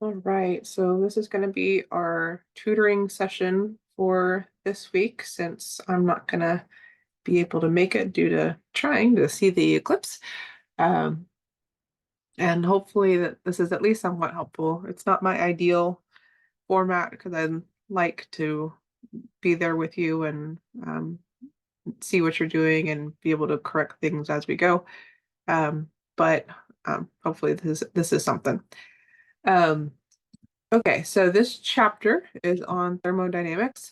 All right, so this is going to be our tutoring session for this week since I'm not going to be able to make it due to trying to see the eclipse. Um, and hopefully that this is at least somewhat helpful. It's not my ideal format because I like to be there with you and see what you're doing and be able to correct things as we go. But hopefully this is something. Um, Okay, so this chapter is on thermodynamics,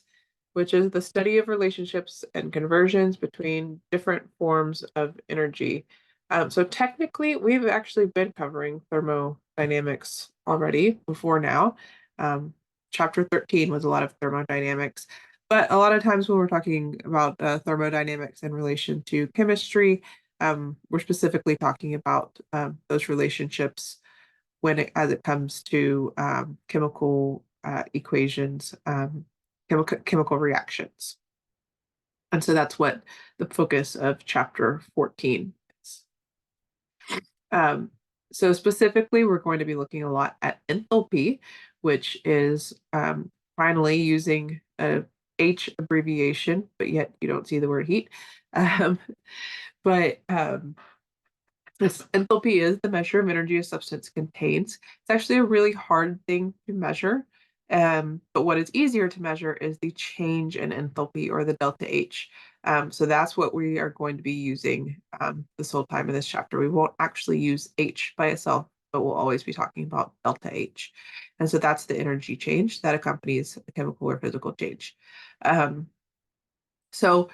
which is the study of relationships and conversions between different forms of energy. So technically, we've actually been covering thermodynamics already before now. Um, Chapter 13 was a lot of thermodynamics, but a lot of times when we're talking about thermodynamics in relation to chemistry, we're specifically talking about those relationships as it comes to chemical equations, chemical reactions. And so that's what the focus of chapter 14 is. Um, so specifically, we're going to be looking a lot at enthalpy, which is finally using a H abbreviation, but yet you don't see the word heat. Um, but This enthalpy is the measure of energy a substance contains. It's actually a really hard thing to measure. But what is easier to measure is the change in enthalpy or the delta H. So that's what we are going to be using this whole time in this chapter. We won't actually use H by itself, but we'll always be talking about delta H. And so that's the energy change that accompanies a chemical or physical change. Um, so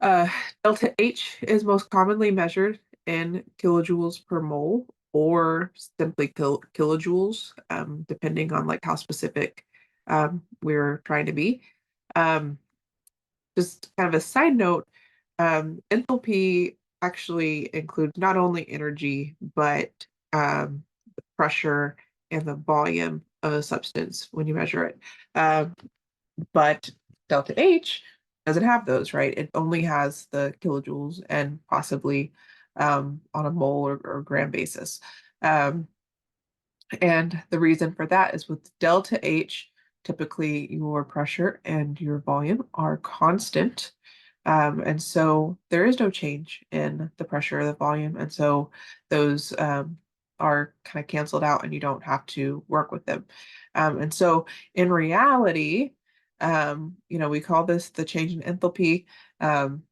uh, delta H is most commonly measured in kilojoules per mole or simply kilojoules, depending on like how specific we're trying to be. Um, just kind of a side note, enthalpy actually includes not only energy, but the pressure and the volume of a substance when you measure it. Um, but delta H doesn't have those, right? It only has the kilojoules and possibly on a mole or gram basis. Um, and the reason for that is with delta H, typically your pressure and your volume are constant. And so there is no change in the pressure or the volume. And so those are kind of canceled out and you don't have to work with them. And so in reality, we call this the change in enthalpy. Um,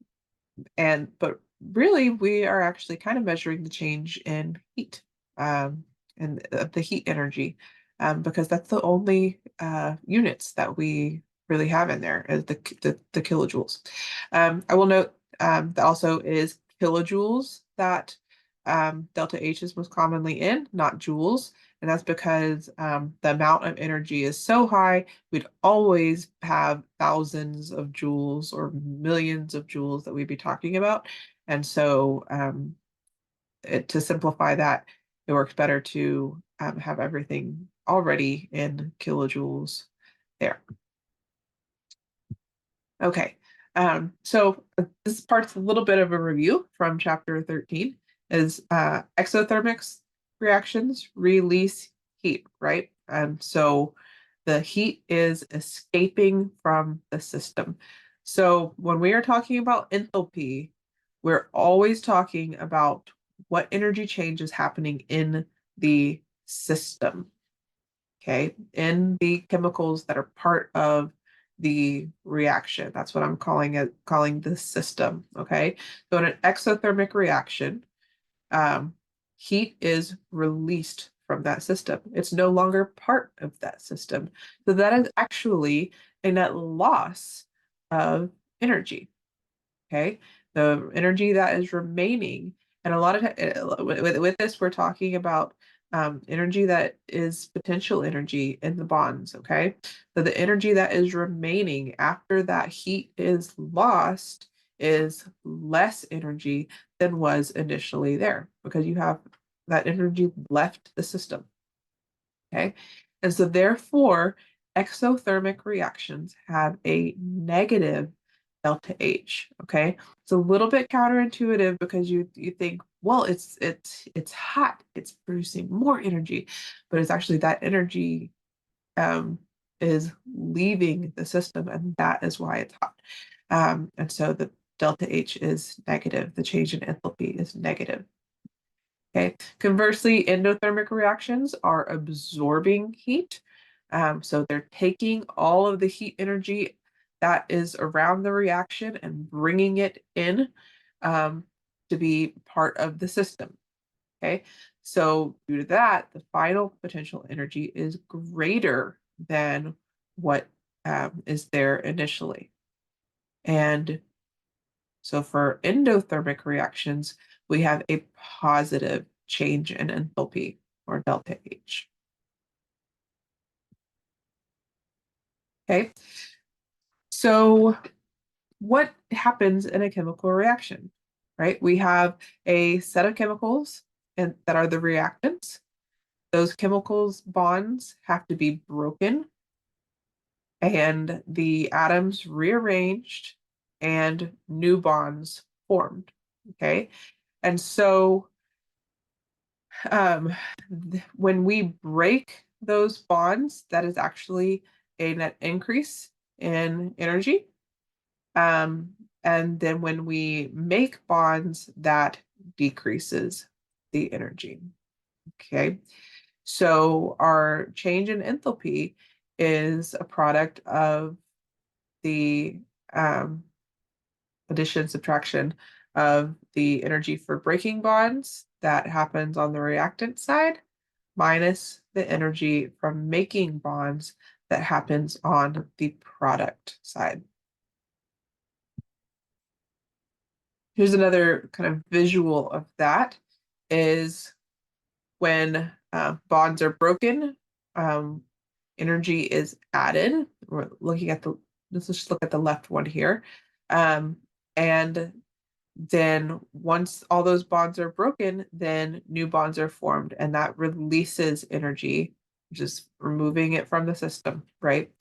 but really we are actually kind of measuring the change in heat and the heat energy because that's the only units that we really have in there is the kilojoules. I will note that also is kilojoules that delta H is most commonly in, not joules. And that's because the amount of energy is so high, we'd always have thousands of joules or millions of joules that we'd be talking about. And so to simplify that, it works better to have everything already in kilojoules there. Okay, so this part's a little bit of a review from chapter 13 is exothermic reactions release heat, right? So the heat is escaping from the system. So when we are talking about enthalpy, we're always talking about what energy change is happening in the system, okay, in the chemicals that are part of the reaction. That's what I'm calling the system, okay? So in an exothermic reaction, heat is released from that system. It's no longer part of that system. So that is actually a net loss of energy, okay? The energy that is remaining, and a lot of with this, we're talking about energy that is potential energy in the bonds, okay? So the energy that is remaining after that heat is lost is less energy than was initially there because you have that energy left the system, okay? And so therefore, exothermic reactions have a negative delta H, okay? It's a little bit counterintuitive because you think, well, it's hot, it's producing more energy, but it's actually that energy um, is leaving the system, and that is why it's hot. And so the delta H is negative. The change in enthalpy is negative. Okay. Conversely, endothermic reactions are absorbing heat. So they're taking all of the heat energy that is around the reaction and bringing it in to be part of the system. Okay. So due to that, the final potential energy is greater than what is there initially. And so for endothermic reactions, we have a positive change in enthalpy, or delta H. Okay, so what happens in a chemical reaction, right? We have a set of chemicals and that are the reactants. Those chemicals bonds have to be broken and the atoms rearranged and new bonds formed. Okay, and so um, when we break those bonds, that is actually a net increase in energy. Um, and then when we make bonds, that decreases the energy. Okay. So our change in enthalpy is a product of the addition, subtraction of the energy for breaking bonds that happens on the reactant side minus the energy from making bonds that happens on the product side. Here's another kind of visual of that is when bonds are broken, energy is added. We're looking at let's just look at the left one here. And then once all those bonds are broken, then new bonds are formed, and that releases energy, just removing it from the system, right?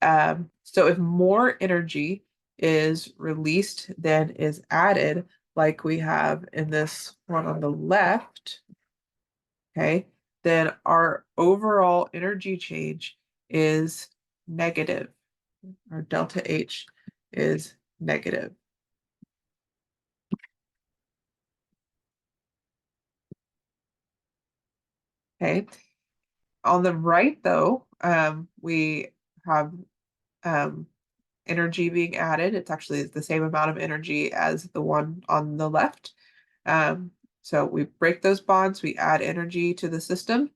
So if more energy is released than is added, like we have in this one on the left, okay, then our overall energy change is negative. Our delta H is negative. Okay. On the right, though, we have energy being added. It's actually the same amount of energy as the one on the left. So we break those bonds, we add energy to the system,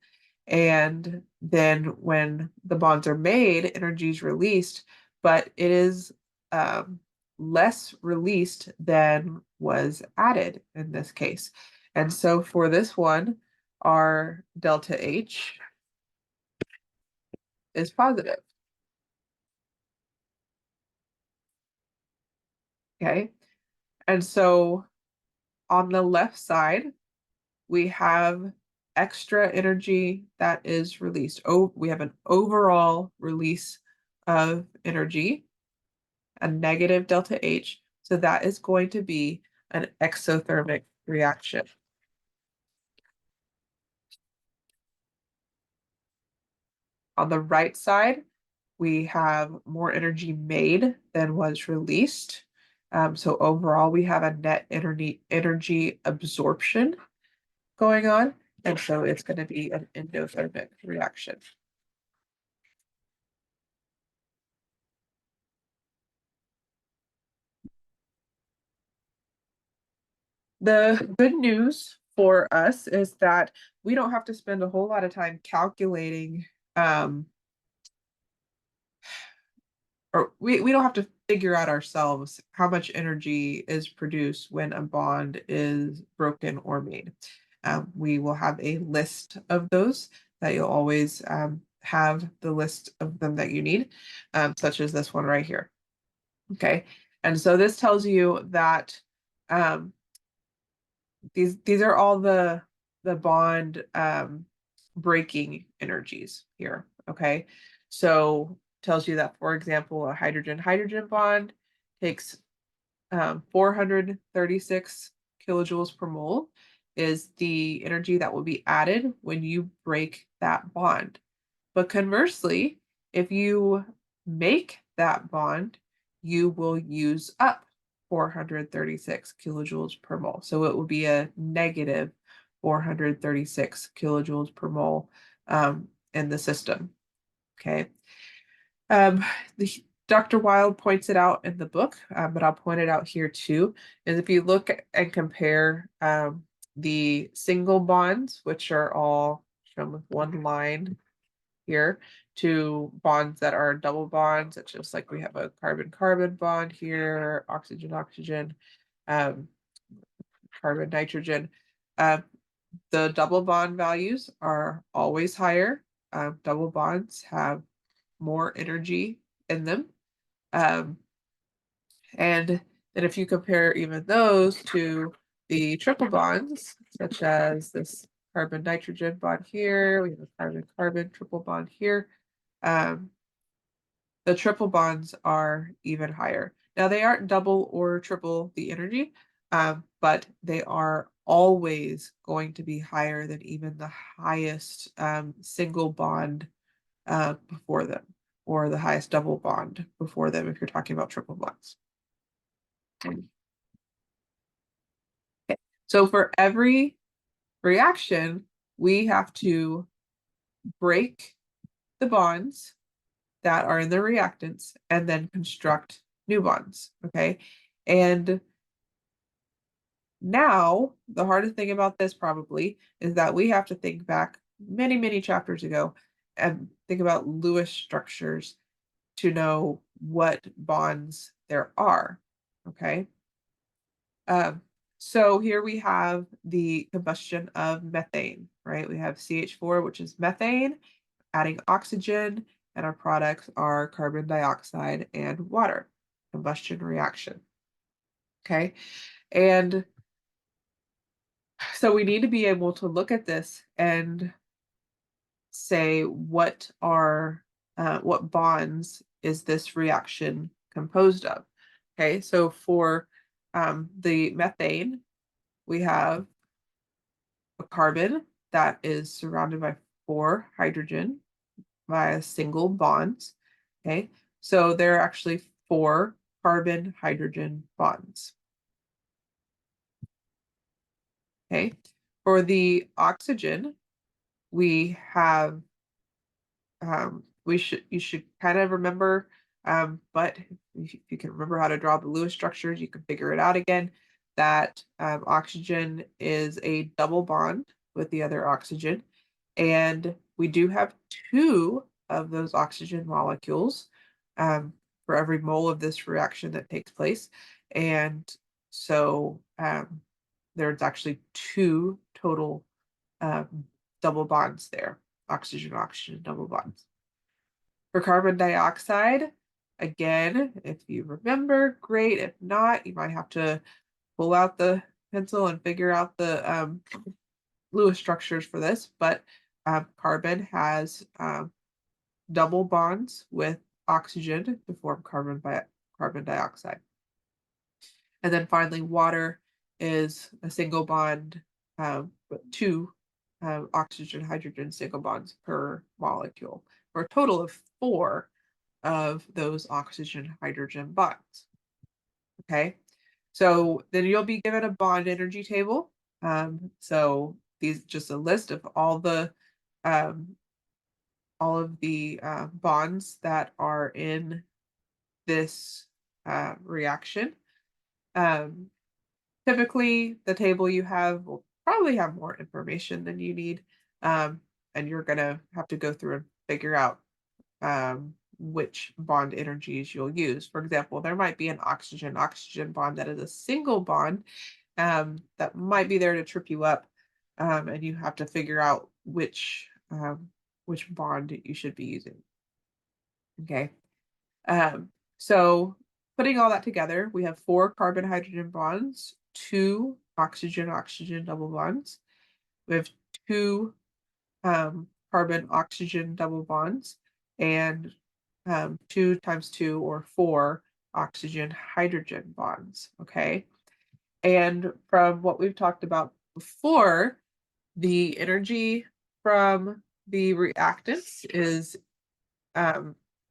and then when the bonds are made, energy is released, but it is less released than was added in this case. And so for this one, our delta H is positive. Okay. And so on the left side, we have extra energy that is released. Oh, we have an overall release of energy, a negative delta H. So that is going to be an exothermic reaction. On the right side, we have more energy made than was released. So overall, we have a net energy absorption going on. And so it's going to be an endothermic reaction. The good news for us is that we don't have to spend a whole lot of time calculating or we don't have to figure out ourselves how much energy is produced when a bond is broken or made. We will have a list of those that you'll always have the list of them that you need, such as this one right here. Okay, and so this tells you that these are all the bond breaking energies here. Okay, so tells you that, for example, a hydrogen-hydrogen bond takes 436 kilojoules per mole, is the energy that will be added when you break that bond. But conversely, if you make that bond, you will use up 436 kilojoules per mole. So it will be a negative 436 kilojoules per mole in the system. Okay. Dr. Wild points it out in the book, but I'll point it out here too, is if you look and compare the single bonds, which are all shown with one line here, to bonds that are double bonds. It's just like we have a carbon-carbon bond here, oxygen-oxygen, carbon-nitrogen. The double bond values are always higher. Double bonds have more energy in them. And then if you compare even those to the triple bonds, such as this carbon-nitrogen bond here, we have a carbon-carbon triple bond here, the triple bonds are even higher. Now, they aren't double or triple the energy, but they are always going to be higher than even the highest single bond before them, or the highest double bond before them if you're talking about triple bonds. Okay. So for every reaction, we have to break the bonds that are in the reactants and then construct new bonds, okay? And now, the hardest thing about this probably is that we have to think back many, many chapters ago and think about Lewis structures to know what bonds there are, okay? So here we have the combustion of methane, right? We have CH4, which is methane, adding oxygen, and our products are carbon dioxide and water, combustion reaction. Okay, and so we need to be able to look at this and say what bonds is this reaction composed of? Okay, so for the methane, we have a carbon that is surrounded by 4 hydrogen via single bonds. Okay, so there are actually 4 carbon hydrogen bonds. Okay, for the oxygen, we have you should kind of remember, but if you can remember how to draw the Lewis structures, you can figure it out again, that oxygen is a double bond with the other oxygen. And we do have 2 of those oxygen molecules for every mole of this reaction that takes place. And so there's actually 2 total double bonds there, oxygen-oxygen double bonds. For carbon dioxide, again, if you remember, great. If not, you might have to pull out the pencil and figure out the Lewis structures for this, but carbon has double bonds with oxygen to form carbon dioxide. And then finally, water is a single bond, but 2 oxygen hydrogen single bonds per molecule, for a total of 4 of those oxygen hydrogen bonds. Okay, so then you'll be given a bond energy table. So these just a list of all of the bonds that are in this reaction. Typically, the table you have will probably have more information than you need, and you're going to have to go through and figure out which bond energies you'll use. For example, there might be an oxygen-oxygen bond that is a single bond that might be there to trip you up, and you have to figure out which bond you should be using. Okay, so putting all that together, we have 4 carbon-hydrogen bonds, 2 oxygen-oxygen double bonds. We have 2 carbon-oxygen double bonds, and 2 times 2 or 4 oxygen-hydrogen bonds, okay? And from what we've talked about before, the energy from the reactants is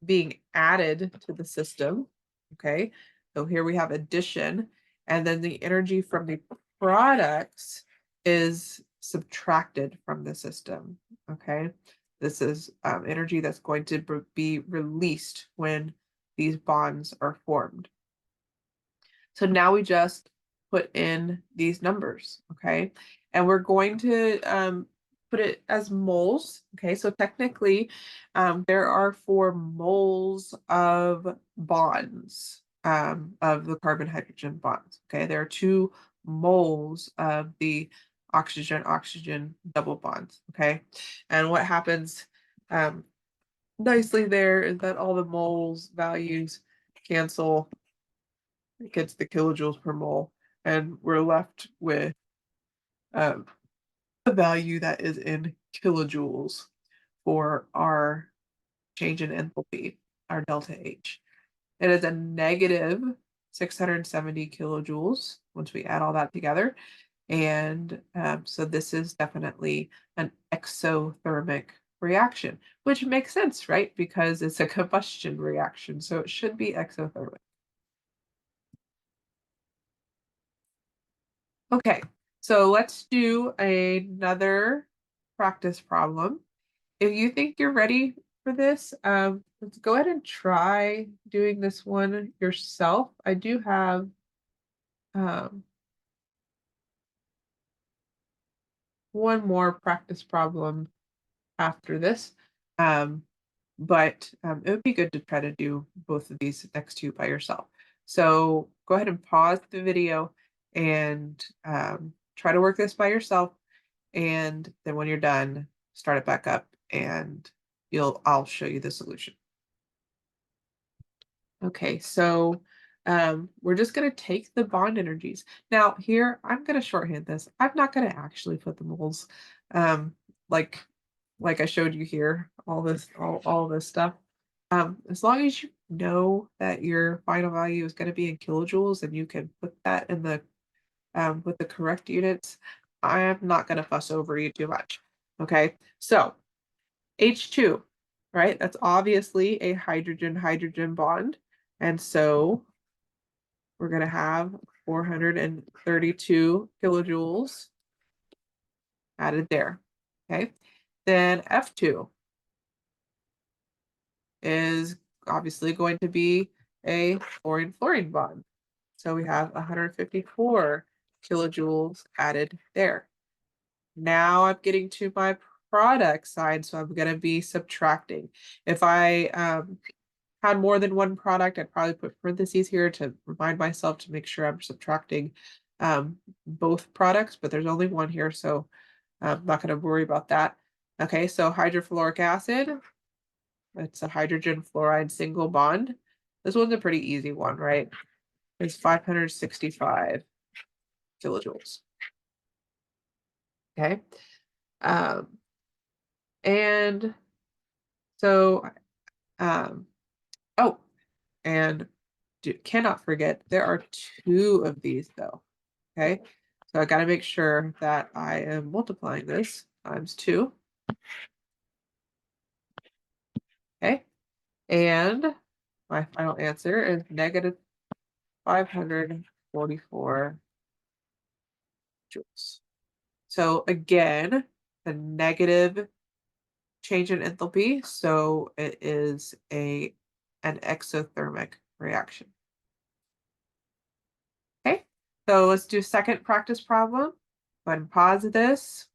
being added to the system. Okay, so here we have addition, and then the energy from the products is subtracted from the system. Okay, this is energy that's going to be released when these bonds are formed. So now we just put in these numbers, okay? And we're going to put it as moles, okay? So technically, there are 4 moles of bonds, of the carbon-hydrogen bonds, okay? There are 2 moles of the oxygen-oxygen double bonds, okay? And what happens nicely there is that all the moles values cancel. It gets the kilojoules per mole, and we're left with a value that is in kilojoules for our change in enthalpy, our delta H. It is a negative 670 kilojoules once we add all that together. And so this is definitely an exothermic reaction, which makes sense, right? Because it's a combustion reaction, so it should be exothermic. Okay, so let's do another practice problem. If you think you're ready for this, let's go ahead and try doing this one yourself. I do have one more practice problem after this, but it would be good to try to do both of these next 2 by yourself. So go ahead and pause the video and try to work this by yourself. And then when you're done, start it back up and I'll show you the solution. Okay, so we're just going to take the bond energies. Now here, I'm going to shorthand this. I'm not going to actually put the moles like I showed you here, all this stuff. As long as you know that your final value is going to be in kilojoules and you can put that in the with the correct units, I am not going to fuss over you too much. Okay, so H2, right? That's obviously a hydrogen-hydrogen bond. And so we're going to have 432 kilojoules added there. Okay, then F2 is obviously going to be a fluorine-fluorine bond. So we have 154 kilojoules added there. Now I'm getting to my product side, so I'm going to be subtracting. If I had more than one product, I'd probably put parentheses here to remind myself to make sure I'm subtracting both products, but there's only one here, so I'm not going to worry about that. Okay, so hydrofluoric acid, it's a hydrogen fluoride single bond. This one's a pretty easy one, right? It's 565 kilojoules. Okay. And so, oh, and cannot forget, there are 2 of these though. Okay. So I got to make sure that I am multiplying this times 2. Okay. And my final answer is negative 544 joules. So again, the negative change in enthalpy, so it is an exothermic reaction. Okay, so let's do second practice problem. Go ahead and pause this,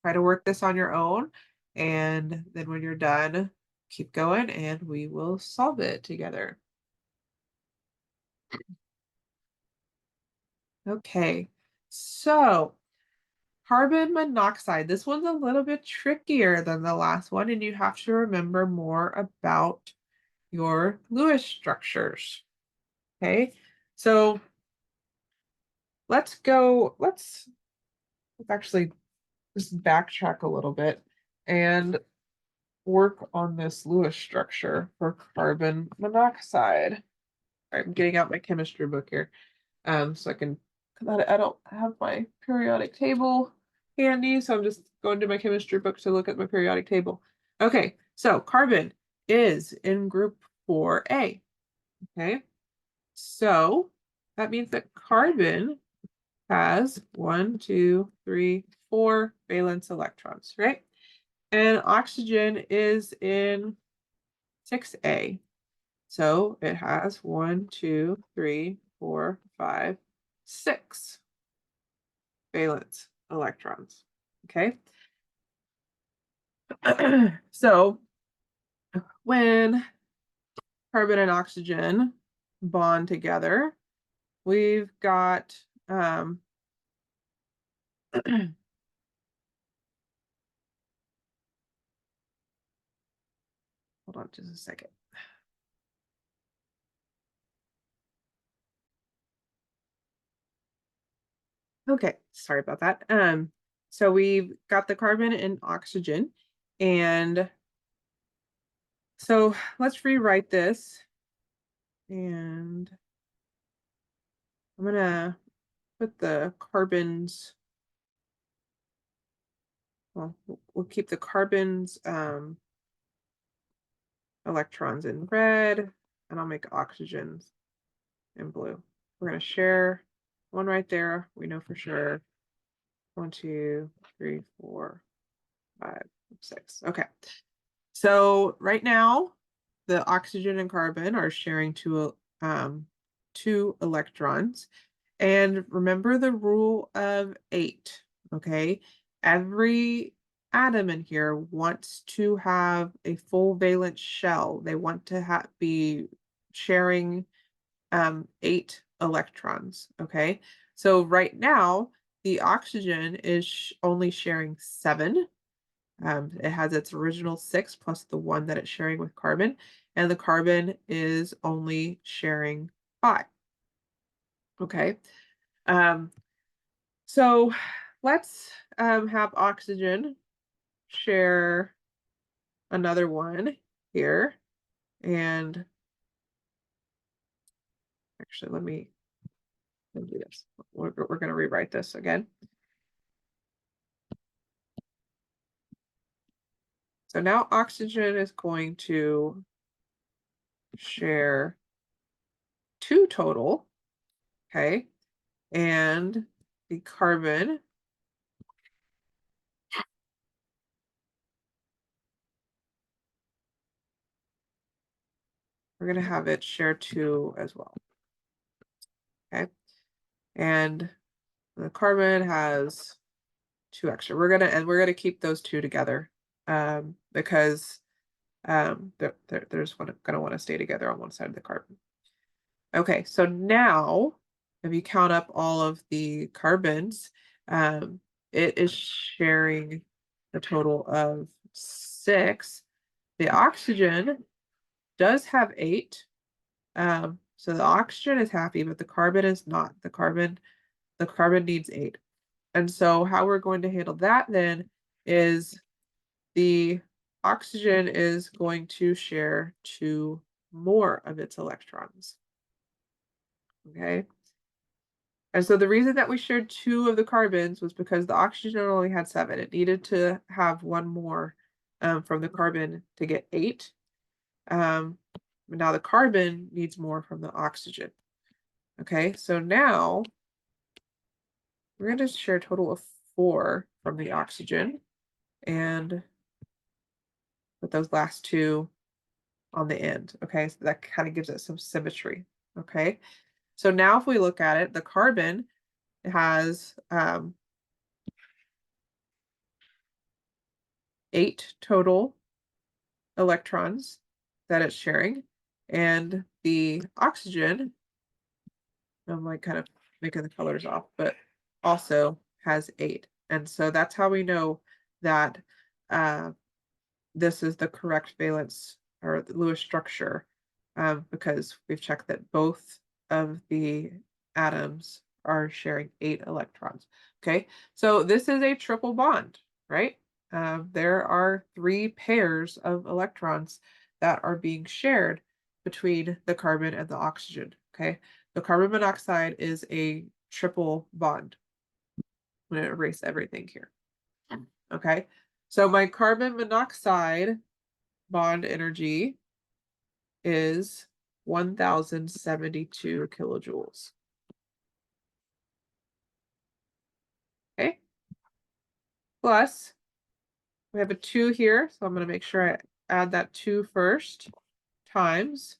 try to work this on your own, and then when you're done, keep going and we will solve it together. Okay, so carbon monoxide. This one's a little bit trickier than the last one, and you have to remember more about your Lewis structures. Okay, so let's actually just backtrack a little bit and work on this Lewis structure for carbon monoxide. I'm getting out my chemistry book here so I can I don't have my periodic table handy, so I'm just going to my chemistry book to look at my periodic table. Okay, so carbon is in group 4A. Okay, so that means that carbon has 1, 2, 3, 4 valence electrons, right? And oxygen is in 6A. So it has 1, 2, 3, 4, 5, 6 valence electrons. Okay. So when carbon and oxygen bond together, we've got hold on just a second. Okay, sorry about that. So we've got the carbon and oxygen, and so let's rewrite this. And I'm gonna put the carbons, well, we'll keep the carbons electrons in red, and I'll make oxygens in blue. We're gonna share one right there. We know for sure. 1, 2, 3, 4, 5, 6. Okay. So right now, the oxygen and carbon are sharing two electrons. And remember the rule of 8, okay? Every atom in here wants to have a full valence shell. They want to be sharing 8 electrons, okay? So right now, the oxygen is only sharing 7. It has its original 6 plus the 1 that it's sharing with carbon, and the carbon is only sharing 5. Okay. So let's have oxygen share another one here. And actually, let me do this. We're going to rewrite this again. So now oxygen is going to share 2 total, okay? And the carbon we're going to have it share 2 as well, okay? And the carbon has 2 extra. We're gonna keep those 2 together because they're just gonna want to stay together on one side of the carbon. Okay, so now if you count up all of the carbons, it is sharing a total of 6. The oxygen does have 8. So the oxygen is happy, but the carbon is not. The carbon needs 8. And so how we're going to handle that then is the oxygen is going to share 2 more of its electrons. Okay. And so the reason that we shared 2 of the carbons was because the oxygen only had 7. It needed to have 1 more from the carbon to get 8. But now the carbon needs more from the oxygen. Okay, so now we're going to share a total of 4 from the oxygen and put those last 2 on the end. Okay, so that kind of gives it some symmetry. Okay, so now if we look at it, the carbon has 8 total electrons that it's sharing, and the oxygen, I'm like kind of making the colors off, but also has 8. And so that's how we know that this is the correct valence or the Lewis structure, because we've checked that both of the atoms are sharing 8 electrons. Okay, so this is a triple bond, right? There are 3 pairs of electrons that are being shared between the carbon and the oxygen. Okay, the carbon monoxide is a triple bond. I'm going to erase everything here. Okay, so my carbon monoxide bond energy is 1072 kilojoules. Okay, plus we have a 2 here, so I'm going to make sure I add that 2 first, times,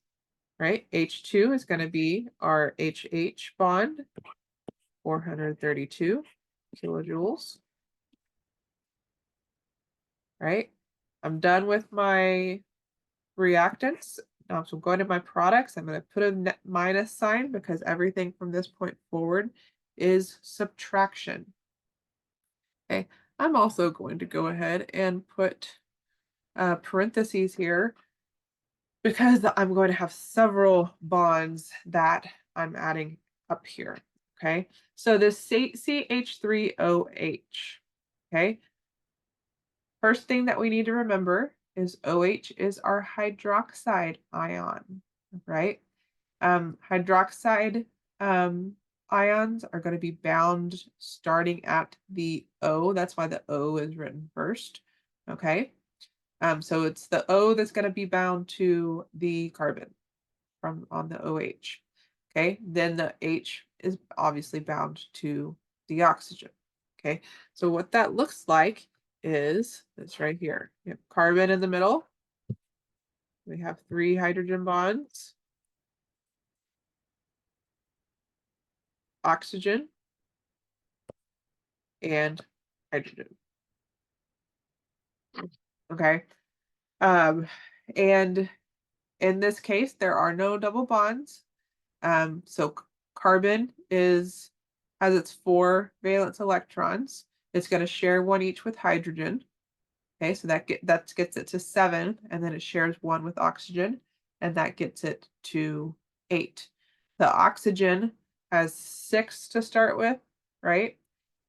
right? H2 is going to be our HH bond, 432 kilojoules. Right? I'm done with my reactants. Now, so I'm going to my products. I'm going to put a minus sign because everything from this point forward is subtraction. Okay, I'm also going to go ahead and put parentheses here because I'm going to have several bonds that I'm adding up here. Okay, so this CH3OH. Okay, first thing that we need to remember is OH is our hydroxide ion, right? Hydroxide ions are going to be bound starting at the O. That's why the O is written first, okay? So it's the O that's going to be bound to the carbon from on the OH, okay? Then the H is obviously bound to the oxygen, okay? So what that looks like is this right here. We have carbon in the middle. We have 3 hydrogen bonds, oxygen, and hydrogen. Okay. And in this case, there are no double bonds. So carbon has its 4 valence electrons. It's going to share 1 each with hydrogen. Okay, so that gets it to 7, and then it shares 1 with oxygen, and that gets it to 8. The oxygen has 6 to start with, right?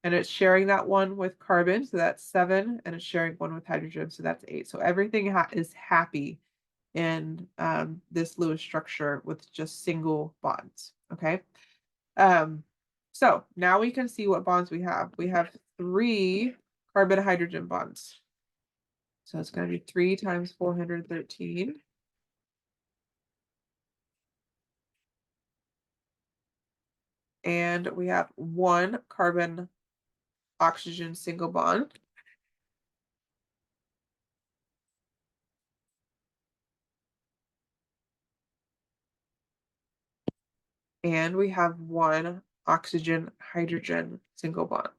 And it's sharing that 1 with carbon, so that's 7, and it's sharing 1 with hydrogen, so that's 8. So everything is happy in this Lewis structure with just single bonds, okay? So now we can see what bonds we have. We have 3 carbon-hydrogen bonds. So it's going to be 3 times 413. And we have 1 carbon oxygen single bond. And we have 1 oxygen hydrogen single bond.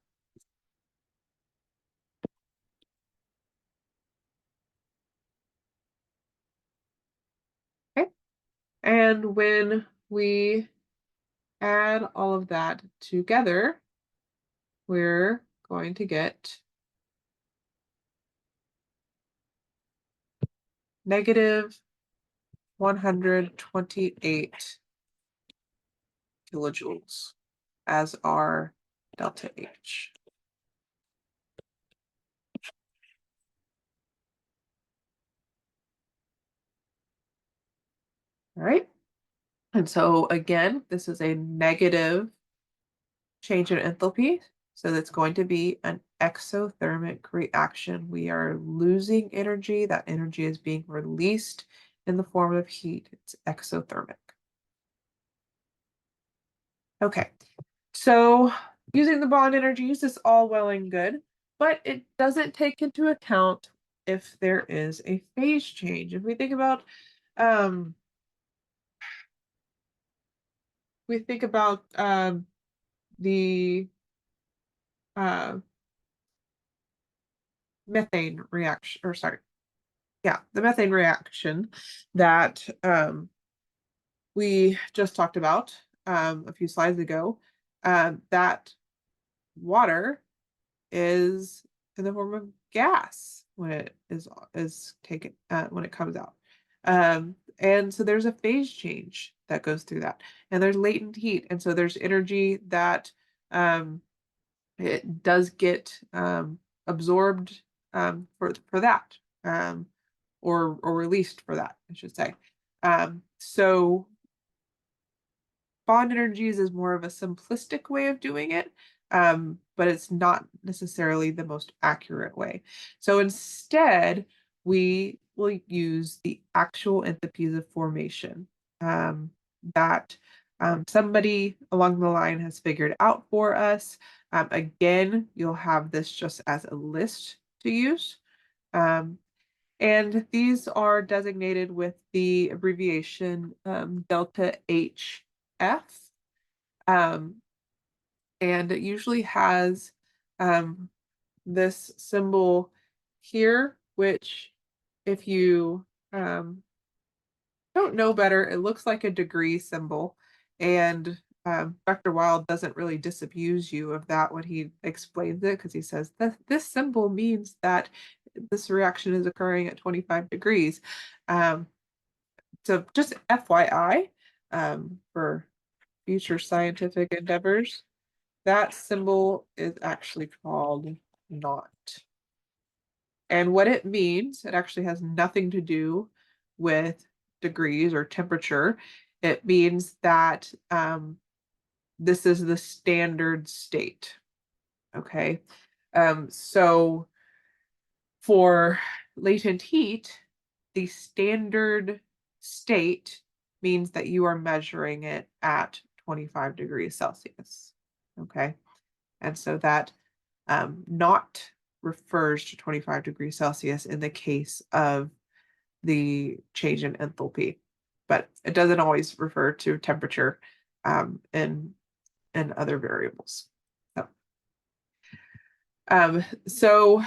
Okay. And when we add all of that together, we're going to get negative 128 kilojoules as our delta H. All right. And so again, this is a negative change in enthalpy. So that's going to be an exothermic reaction. We are losing energy. That energy is being released in the form of heat. It's exothermic. Okay, so using the bond energies is all well and good, but it doesn't take into account if there is a phase change. If we think about the methane reaction, or sorry, yeah, the methane reaction that we just talked about a few slides ago, that water is in the form of gas when it is taken when it comes out. And so there's a phase change that goes through that, and there's latent heat, and so there's energy that it does get absorbed for that, or released for that, I should say. So bond energies is more of a simplistic way of doing it, but it's not necessarily the most accurate way. So instead, we will use the actual enthalpies of formation that somebody along the line has figured out for us. Again, you'll have this just as a list to use. And these are designated with the abbreviation delta HF. And it usually has this symbol here, which if you don't know better, it looks like a degree symbol. And Dr. Wild doesn't really disabuse you of that when he explains it, because he says that this symbol means that this reaction is occurring at 25 degrees. So just FYI, for future scientific endeavors, that symbol is actually called naught. And what it means, it actually has nothing to do with degrees or temperature. It means that this is the standard state. Okay. So for latent heat, the standard state means that you are measuring it at 25 degrees Celsius. Okay. And so that naught refers to 25 degrees Celsius in the case of the change in enthalpy, but it doesn't always refer to temperature and other variables. So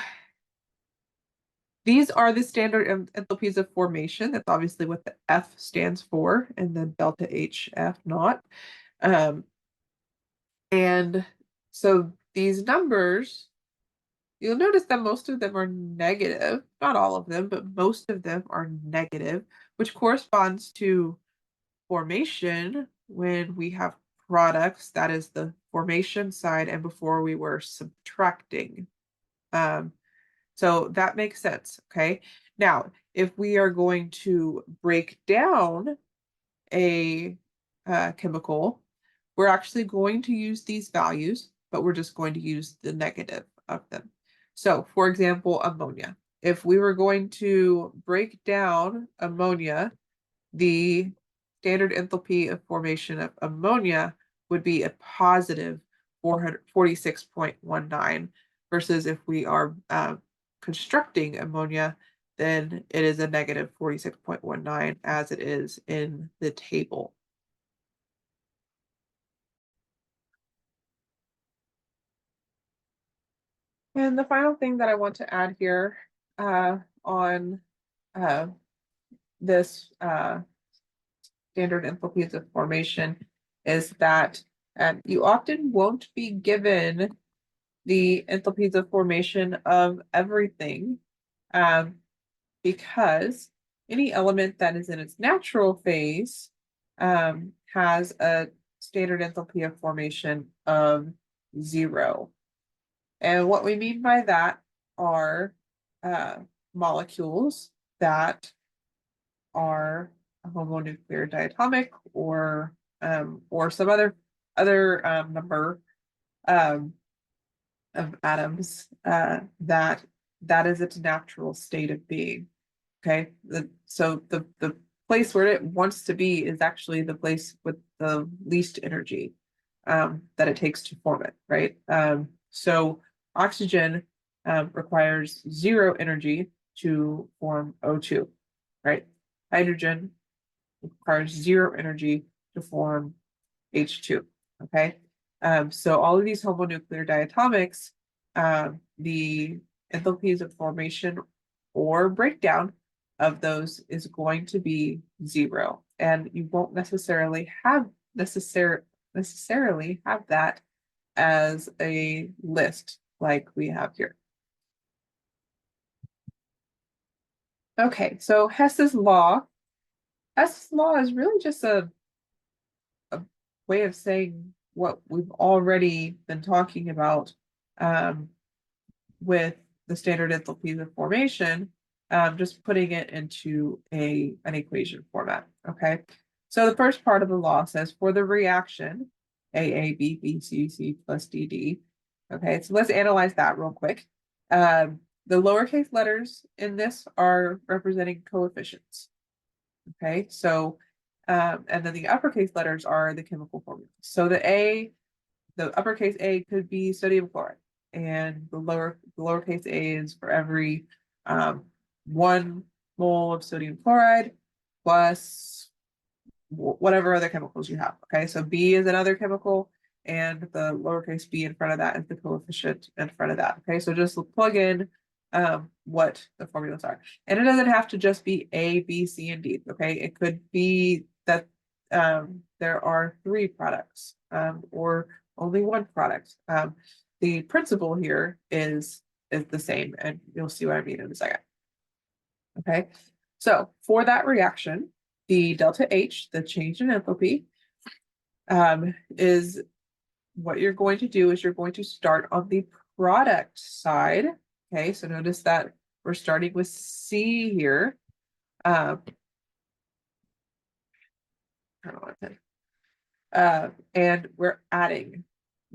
these are the standard enthalpies of formation. That's obviously what the F stands for, and then delta HF naught. And so these numbers, you'll notice that most of them are negative. Not all of them, but most of them are negative, which corresponds to formation when we have products. That is the formation side, and before we were subtracting. So that makes sense, okay? Now, if we are going to break down a chemical, we're actually going to use these values, but we're just going to use the negative of them. So, for example, ammonia. If we were going to break down ammonia, the standard enthalpy of formation of ammonia would be a positive 446.19, versus if we are constructing ammonia, then it is a negative 46.19 as it is in the table. And the final thing that I want to add here on this standard enthalpies of formation is that you often won't be given the enthalpies of formation of everything, because any element that is in its natural phase has a standard enthalpy of formation of 0. And what we mean by that are molecules that are homonuclear diatomic, or some other number of atoms that is its natural state of being. Okay, so the place where it wants to be is actually the place with the least energy that it takes to form it, right? So oxygen requires 0 energy to form O2, right? Hydrogen requires 0 energy to form H2, okay? So all of these homonuclear diatomics, the enthalpies of formation or breakdown of those is going to be 0, and you won't necessarily have that as a list like we have here. Okay, so Hess's law. Hess's law is really just a way of saying what we've already been talking about with the standard enthalpies of formation, just putting it into an equation format. Okay, So the first part of the law says for the reaction, AA, B, B, C, C plus DD. Okay, so let's analyze that real quick. The lowercase letters in this are representing coefficients. Okay, so, and then the uppercase letters are the chemical formulas. So the uppercase A could be sodium chloride, and the lowercase a is for every 1 mole of sodium chloride plus whatever other chemicals you have. Okay, so B is another chemical, and the lowercase b in front of that is the coefficient in front of that. Okay, so just plug in what the formulas are. And it doesn't have to just be A, B, C, and D. Okay, it could be that there are 3 products or only 1 product. The principle here is the same, and you'll see what I mean in a second. Okay, so for that reaction, the delta H, the change in enthalpy, is what you're going to do is you're going to start on the product side. Okay, so notice that we're starting with C here. And we're adding.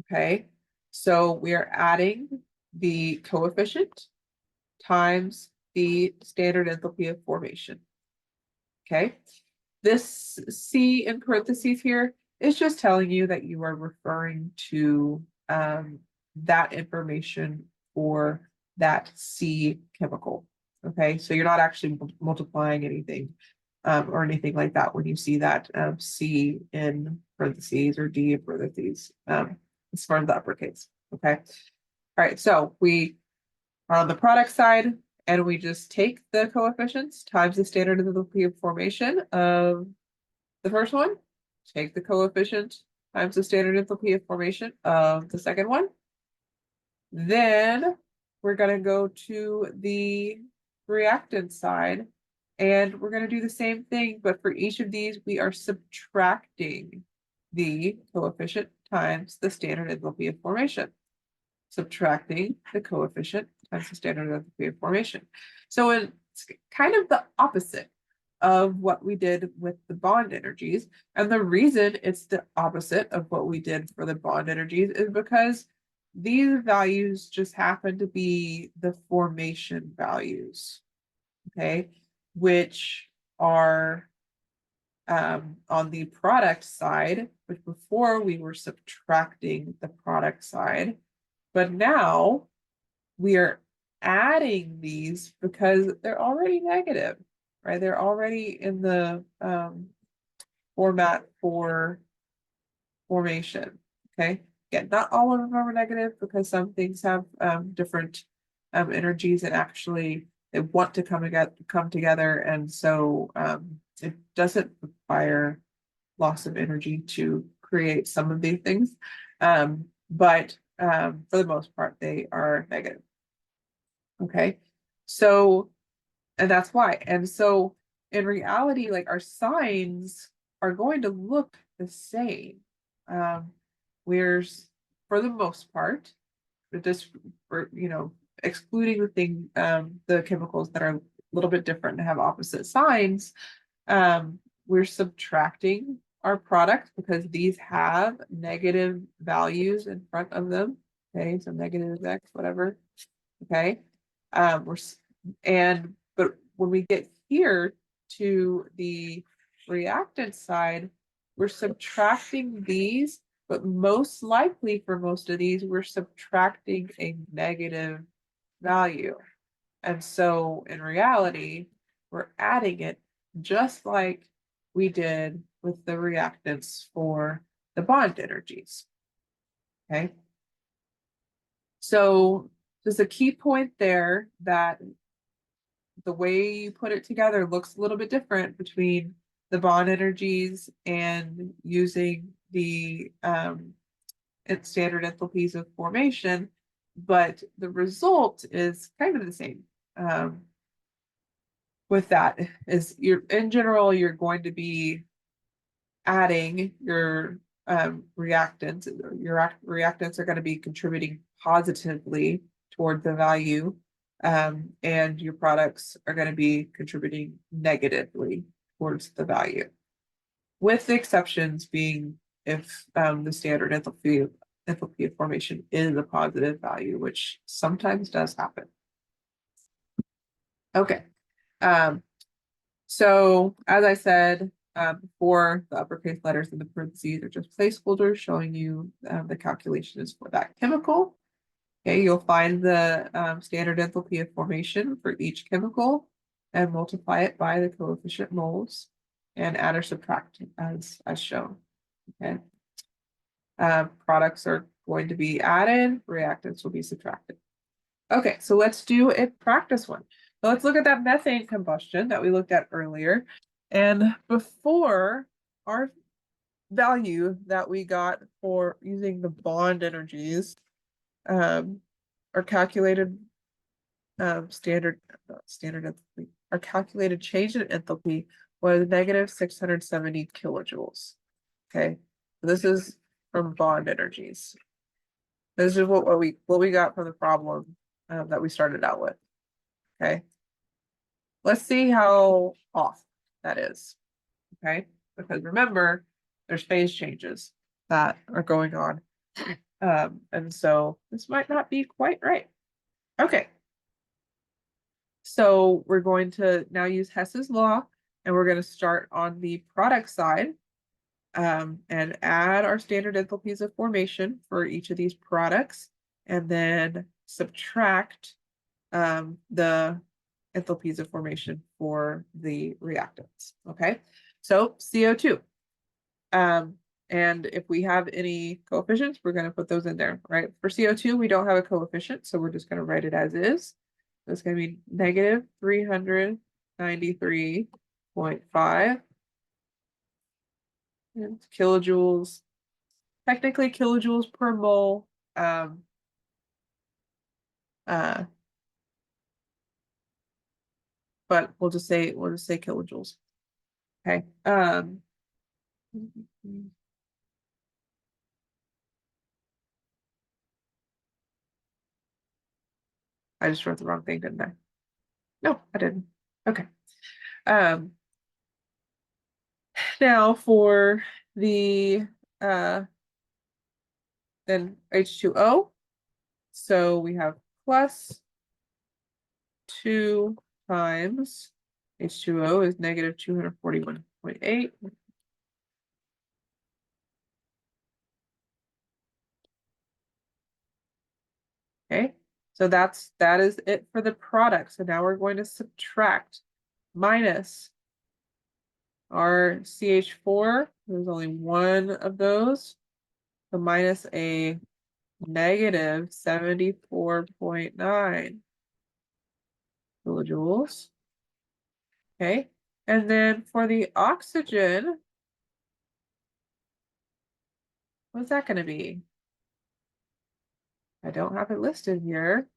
Okay, so we are adding the coefficient times the standard enthalpy of formation. Okay, this C in parentheses here is just telling you that you are referring to that information for that C chemical. Okay, so you're not actually multiplying anything or anything like that when you see that C in parentheses or D in parentheses. It's for the uppercase. Okay, all right, so we are on the product side, and we just take the coefficients times the standard enthalpy of formation of the first one, take the coefficient times the standard enthalpy of formation of the second one. Then we're going to go to the reactant side, and we're going to do the same thing, but for each of these, we are subtracting the coefficient times the standard enthalpy of formation. Subtracting the coefficient times the standard enthalpy of formation. So it's kind of the opposite of what we did with the bond energies. And the reason it's the opposite of what we did for the bond energies is because these values just happen to be the formation values, okay, which are on the product side, which before we were subtracting the product side, but now we are adding these because they're already negative, right? They're already in the format for formation, okay? Again, not all of them are negative because some things have different energies and actually they want to come together, and so it doesn't require loss of energy to create some of these things, but for the most part they are negative. Okay, so and that's why. And so in reality, like our signs are going to look the same. We're for the most part, just for excluding the chemicals that are a little bit different and have opposite signs, we're subtracting our product because these have negative values in front of them. Okay, so negative X, whatever. Okay, but when we get here to the reactant side, we're subtracting these, but most likely for most of these, we're subtracting a negative value. And so in reality, we're adding it just like we did with the reactants for the bond energies. Okay. So there's a key point there that the way you put it together looks a little bit different between the bond energies and using the standard enthalpies of formation, but the result is kind of the same. With that is in general, you're going to be adding your reactants. Your reactants are going to be contributing positively toward the value, and your products are going to be contributing negatively towards the value. with the exceptions being if the standard enthalpy of formation is a positive value, which sometimes does happen. Okay. So as I said before, the uppercase letters in the parentheses are just placeholders showing you the calculations for that chemical. Okay, you'll find the standard enthalpy of formation for each chemical and multiply it by the coefficient moles and add or subtract as shown. Okay. Products are going to be added, reactants will be subtracted. Okay, so let's do a practice one. So let's look at that methane combustion that we looked at earlier. And before, our value that we got for using the bond energies are calculated standard enthalpy. Our calculated change in enthalpy was negative 670 kilojoules. Okay, so this is from bond energies. This is what we got from the problem that we started out with. Okay, let's see how off that is. Okay, because remember, there's phase changes that are going on, and so this might not be quite right. Okay, so we're going to now use Hess's law, and we're going to start on the product side. And add our standard enthalpies of formation for each of these products, and then subtract the enthalpies of formation for the reactants. Okay, so CO2. And if we have any coefficients, we're going to put those in there, right? For CO2, we don't have a coefficient, so we're just going to write it as is. So it's going to be negative 393.5 kilojoules, technically kilojoules per mole. But we'll just say kilojoules. Okay. I just wrote the wrong thing, didn't I? No, I didn't. Okay. Now for the then H2O. So we have plus 2 times H2O is negative 241.8. Okay, so that is it for the product. So now we're going to subtract minus our CH4. There's only one of those. So minus a negative 74.9 kilojoules. Okay, and then for the oxygen, what's that going to be? I don't have it listed here.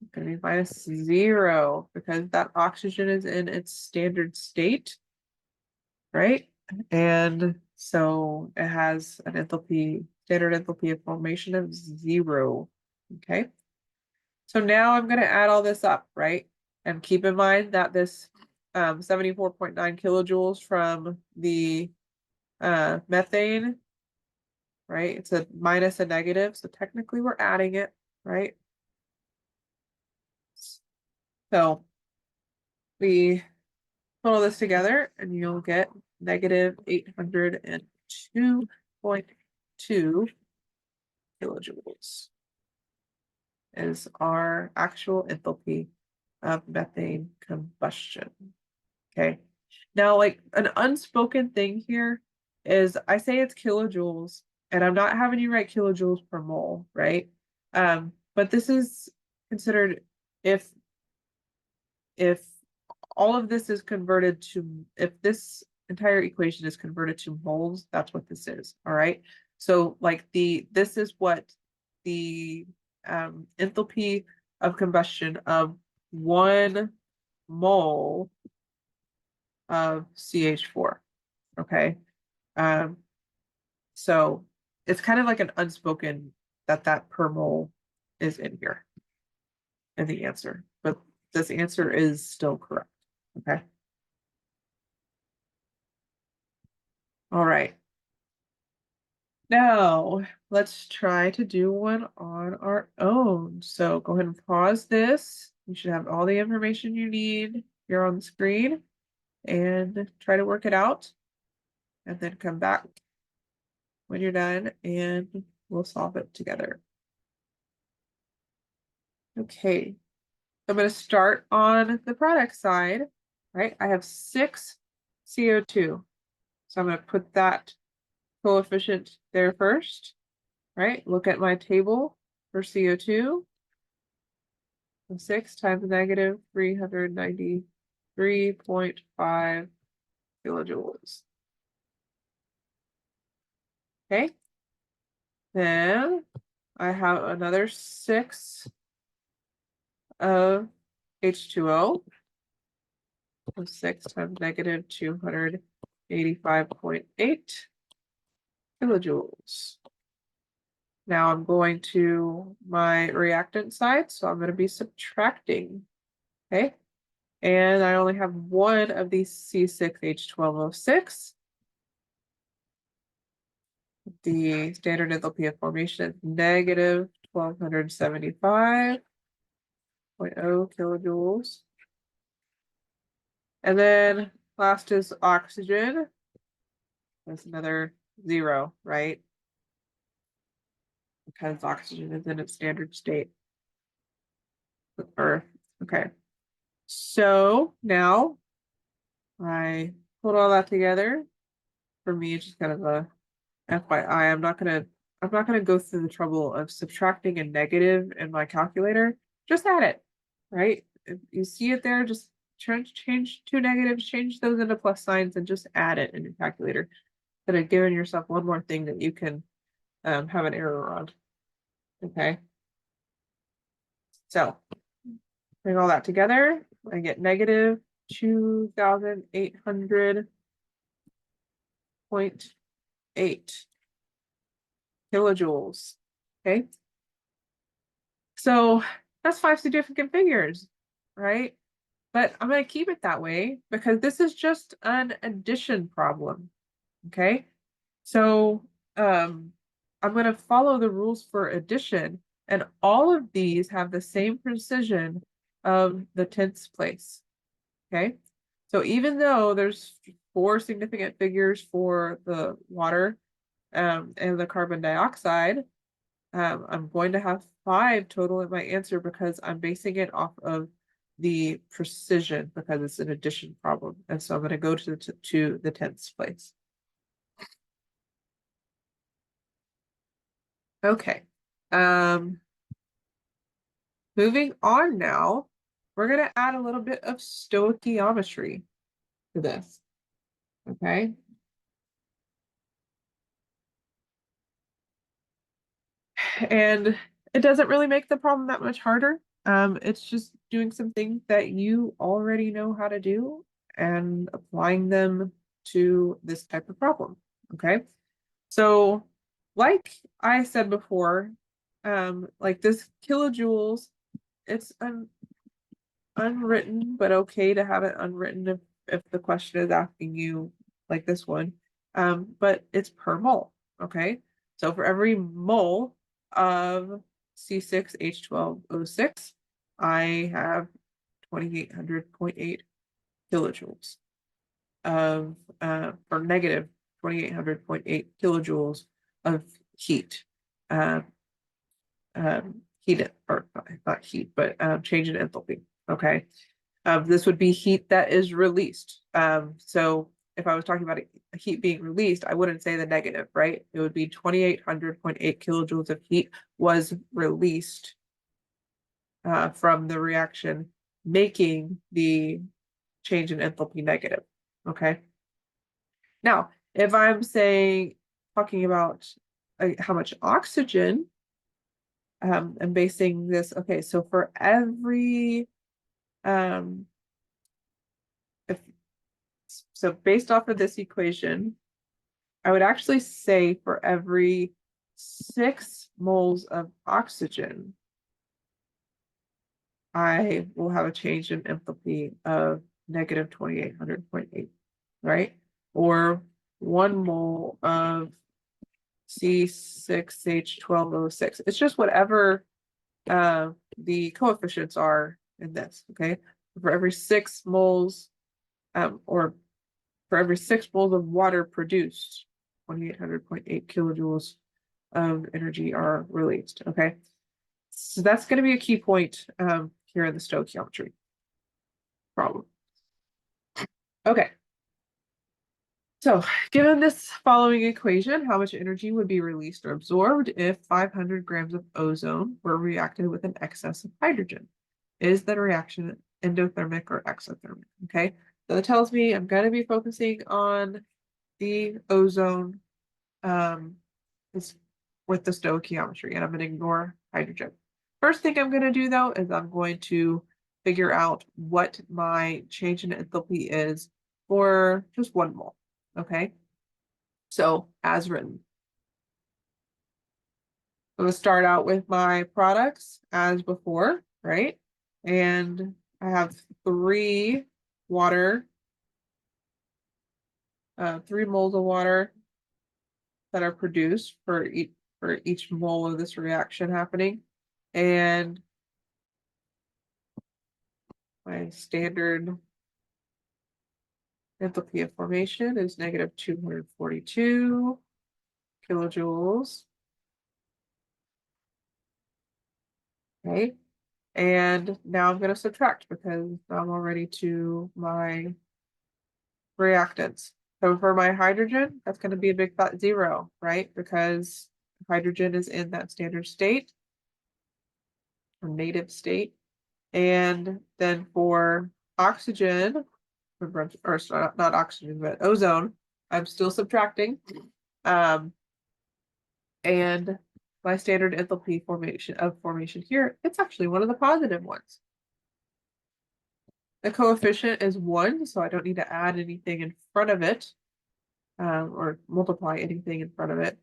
It's going to be minus 0 because that oxygen is in its standard state, right? And so it has an enthalpy, standard enthalpy of formation of 0. Okay. So now I'm going to add all this up, right? And keep in mind that this 74.9 kilojoules from the methane, right? It's a minus a negative, so technically we're adding it, right? So we put all this together and you'll get negative 802.2 kilojoules is our actual enthalpy of methane combustion. Okay. Now, like an unspoken thing here is I say it's kilojoules, and I'm not having you write kilojoules per mole, right? But this is considered if all of this is converted to, if this entire equation is converted to moles, that's what this is. All right. So like this is what the enthalpy of combustion of 1 mole of CH4. Okay. So it's kind of like an unspoken that per mole is in here in the answer, but this answer is still correct. Okay. All right. Now, let's try to do one on our own. So go ahead and pause this. You should have all the information you need here on the screen and try to work it out. And then come back when you're done and we'll solve it together. Okay, I'm going to start on the product side, right? I have 6 CO2. So I'm going to put that coefficient there first, right? Look at my table for CO2. 6 times negative 393.5 kilojoules. Okay. Then I have another 6 of H2O. 6 times negative 285.8 kilojoules. Now I'm going to my reactant side, so I'm going to be subtracting. Okay. And I only have one of these C6H12O6. The standard enthalpy of formation is negative 1275.0 kilojoules. And then last is oxygen. That's another 0, right? Because oxygen is in its standard state with Earth. Okay. So now I put all that together. For me, it's just kind of a FYI. I'm not gonna go through the trouble of subtracting a negative in my calculator. Just add it, right? If you see it there, just change 2 negatives, change those into plus signs, and just add it in your calculator. Instead of giving yourself one more thing that you can have an error on. Okay. So bring all that together. I get negative 2,800.8 kilojoules. Okay. So that's 5 significant figures, right? But I'm going to keep it that way because this is just an addition problem. Okay. So I'm going to follow the rules for addition, and all of these have the same precision of the tenths place. Okay. So even though there's 4 significant figures for the water and the carbon dioxide, I'm going to have 5 total in my answer because I'm basing it off of the precision because it's an addition problem. And so I'm going to go to the tenths place. Okay. Moving on now, we're going to add a little bit of stoichiometry to this. Okay. And it doesn't really make the problem that much harder. It's just doing some things that you already know how to do and applying them to this type of problem. Okay. So, like I said before, like this kilojoules, it's unwritten, but okay to have it unwritten if the question is asking you like this one. But it's per mole. Okay. So for every mole of C6H12O6, I have 2800.8 kilojoules of or negative 2800.8 kilojoules of heat. Heat or not heat, but change in enthalpy. Okay. This would be heat that is released. So if I was talking about heat being released, I wouldn't say the negative, right? It would be 2800.8 kilojoules of heat was released from the reaction, making the change in enthalpy negative. Okay. Now, if I'm talking about how much oxygen, I'm basing this, okay, so for every so based off of this equation, I would actually say for every 6 moles of oxygen, I will have a change in enthalpy of negative 2800.8, right? Or 1 mole of C6H12O6. It's just whatever the coefficients are in this, okay? For every 6 moles, or for every 6 moles of water produced, 2800.8 kilojoules of energy are released, okay? So that's going to be a key point here in the stoichiometry problem. Okay. So given this following equation, how much energy would be released or absorbed if 500 grams of ozone were reacted with an excess of hydrogen? Is that reaction endothermic or exothermic? Okay, so it tells me I'm going to be focusing on the ozone with the stoichiometry, and I'm going to ignore hydrogen. First thing I'm going to do, though, is I'm going to figure out what my change in enthalpy is for just 1 mole. Okay, so as written, I'm going to start out with my products as before, right? And I have 3 water, 3 moles of water that are produced for each mole of this reaction happening. And my standard enthalpy of formation is negative 242 kilojoules. Okay. And now I'm going to subtract because I'm already to my reactants. So for my hydrogen, that's going to be a big fat 0, right? Because hydrogen is in that standard state or native state. And then for oxygen, or not oxygen, but ozone, I'm still subtracting. And my standard enthalpy formation here, it's actually one of the positive ones. The coefficient is 1, so I don't need to add anything in front of it, or multiply anything in front of it.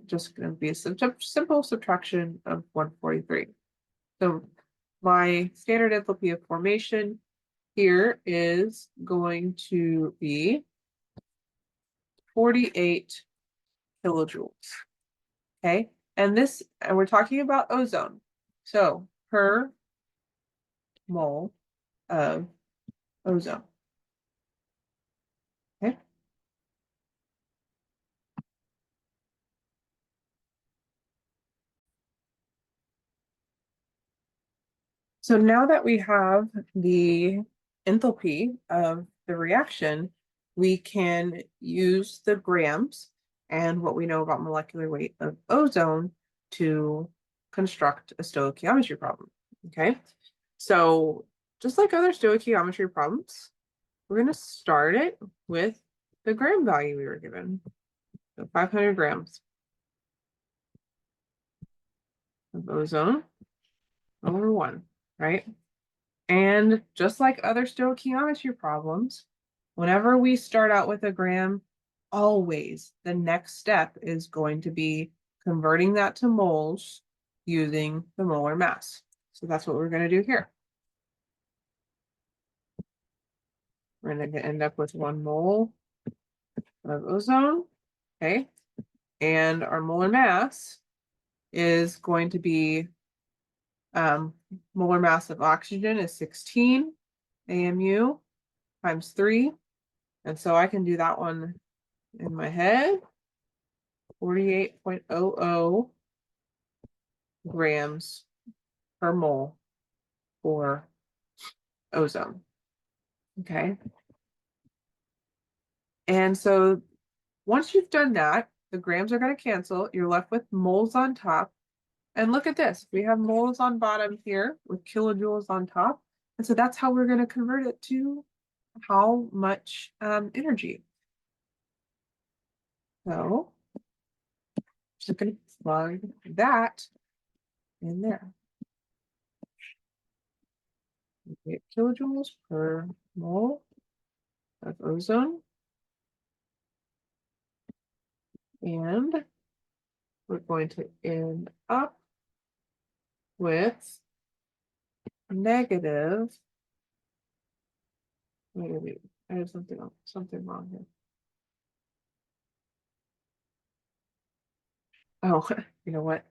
Just going to be a simple subtraction of 143. So my standard enthalpy of formation here is going to be 48 kilojoules. Okay, and we're talking about ozone. So per mole of ozone. Okay. So now that we have the enthalpy of the reaction, we can use the grams and what we know about molecular weight of ozone to construct a stoichiometry problem. Okay, so just like other stoichiometry problems, we're going to start it with the gram value we were given. So 500 grams of ozone over 1, right? And just like other stoichiometry problems, whenever we start out with a gram, always the next step is going to be converting that to moles using the molar mass. So that's what we're going to do here. We're going to end up with 1 mole of ozone, okay? And our molar mass is going to be molar mass of oxygen is 16 AMU times 3. And so I can do that one in my head. 48.00 grams per mole for ozone. Okay. And so once you've done that, the grams are going to cancel. You're left with moles on top. And look at this. We have moles on bottom here with kilojoules on top. And so that's how we're going to convert it to how much energy. So just going to plug that in there. 8 kilojoules per mole of ozone. And we're going to end up with negative. Wait, I have something wrong here. Oh, you know what?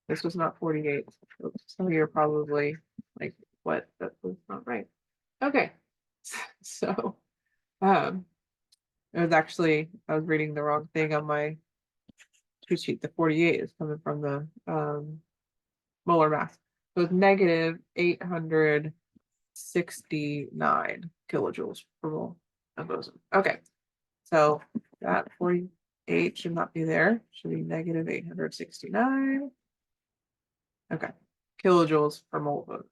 This was not 48. Some of you are probably like, what? That was not right. Okay. So, it was actually, I was reading the wrong thing on my cheat sheet. The 48 is coming from the molar mass. So it's negative 869 kilojoules per mole of boson. Okay. So that 48 should not be there. Should be negative 869. Okay. Kilojoules per mole of boson.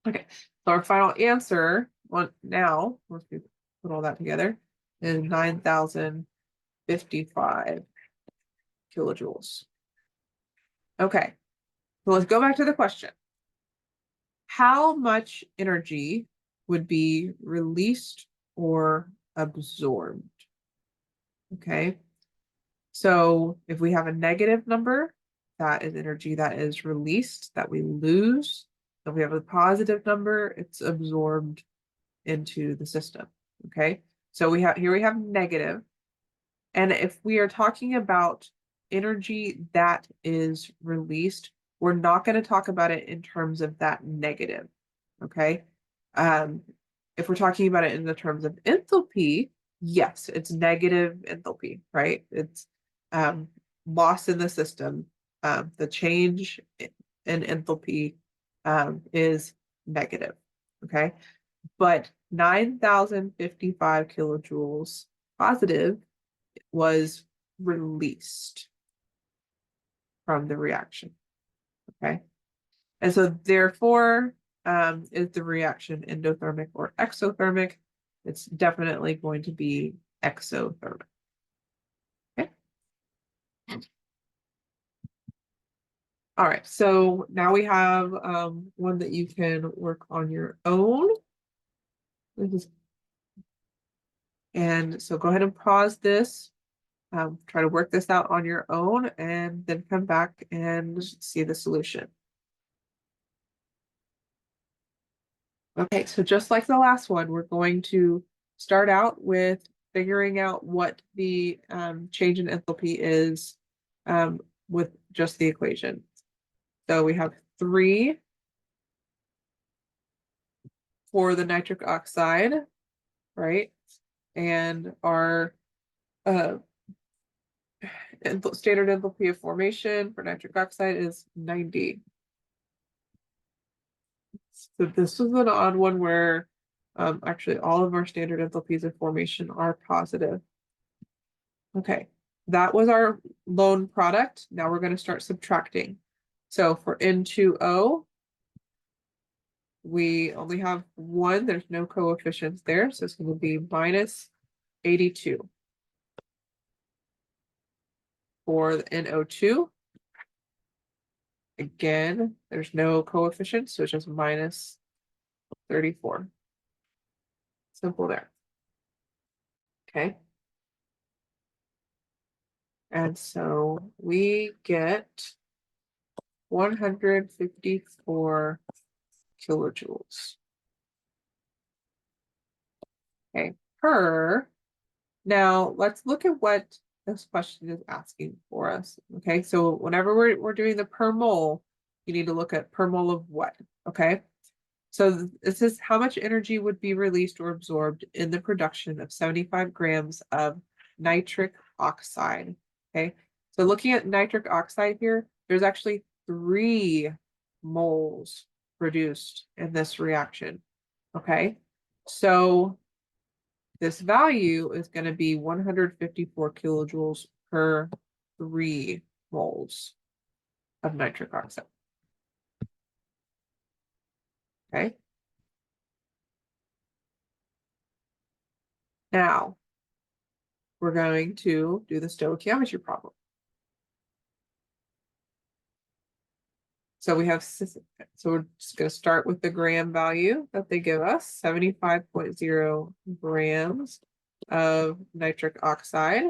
Okay. So our final answer, once we put all that together, is 9,055 kilojoules. Okay. So let's go back to the question. How much energy would be released or absorbed? Okay. So if we have a negative number, that is energy that is released, that we lose. If we have a positive number, it's absorbed into the system. Okay. So we have negative. And if we are talking about energy that is released, we're not going to talk about it in terms of that negative. Okay. If we're talking about it in the terms of enthalpy, yes, it's negative enthalpy, right? It's loss in the system. The change in enthalpy is negative. Okay. But 9,055 kilojoules positive was released from the reaction. Okay. And so therefore, is the reaction endothermic or exothermic? It's definitely going to be exothermic. Okay. All right, so now we have one that you can work on your own. And so go ahead and pause this. Try to work this out on your own and then come back and see the solution. Okay, so just like the last one, we're going to start out with figuring out what the change in enthalpy is with just the equation. So we have 3 for the nitric oxide, right? And our standard enthalpy of formation for nitric oxide is 90. So this is an odd one where actually all of our standard enthalpies of formation are positive. Okay, that was our lone product. Now we're going to start subtracting. So for N2O, we only have 1. There's no coefficients there. So it's going to be minus 82. For the NO2, again, there's no coefficients, so it's just minus 34. Simple there. Okay. And so we get 154 kilojoules. Okay, per. Now let's look at what this question is asking for us. Okay, so whenever we're doing the per mole, you need to look at per mole of what. Okay, so this is how much energy would be released or absorbed in the production of 75 grams of nitric oxide. Okay, so looking at nitric oxide here, there's actually 3 moles produced in this reaction. Okay, so this value is going to be 154 kilojoules per 3 moles of nitric oxide. Okay. Now, we're going to do the stoichiometry problem. So we're just going to start with the gram value that they give us, 75.0 grams of nitric oxide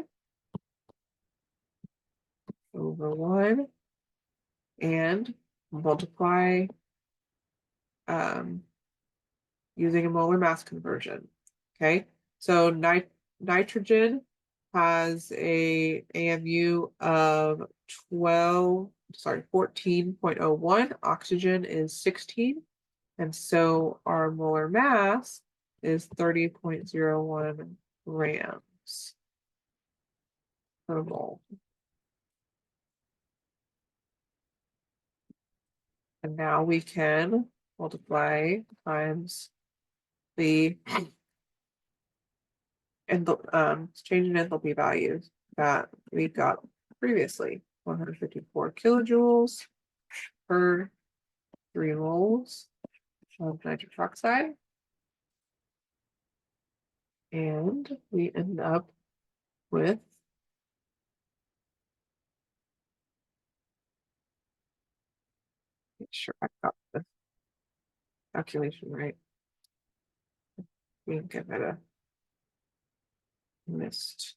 over 1, and multiply using a molar mass conversion. Okay, so nitrogen has a AMU of 14.01. Oxygen is 16. And so our molar mass is 30.01 grams per mole. And now we can multiply times the change in enthalpy values that we got previously. 154 kilojoules per 3 moles of nitric oxide. And we end up with make sure I got the calculation right. We can get rid of missed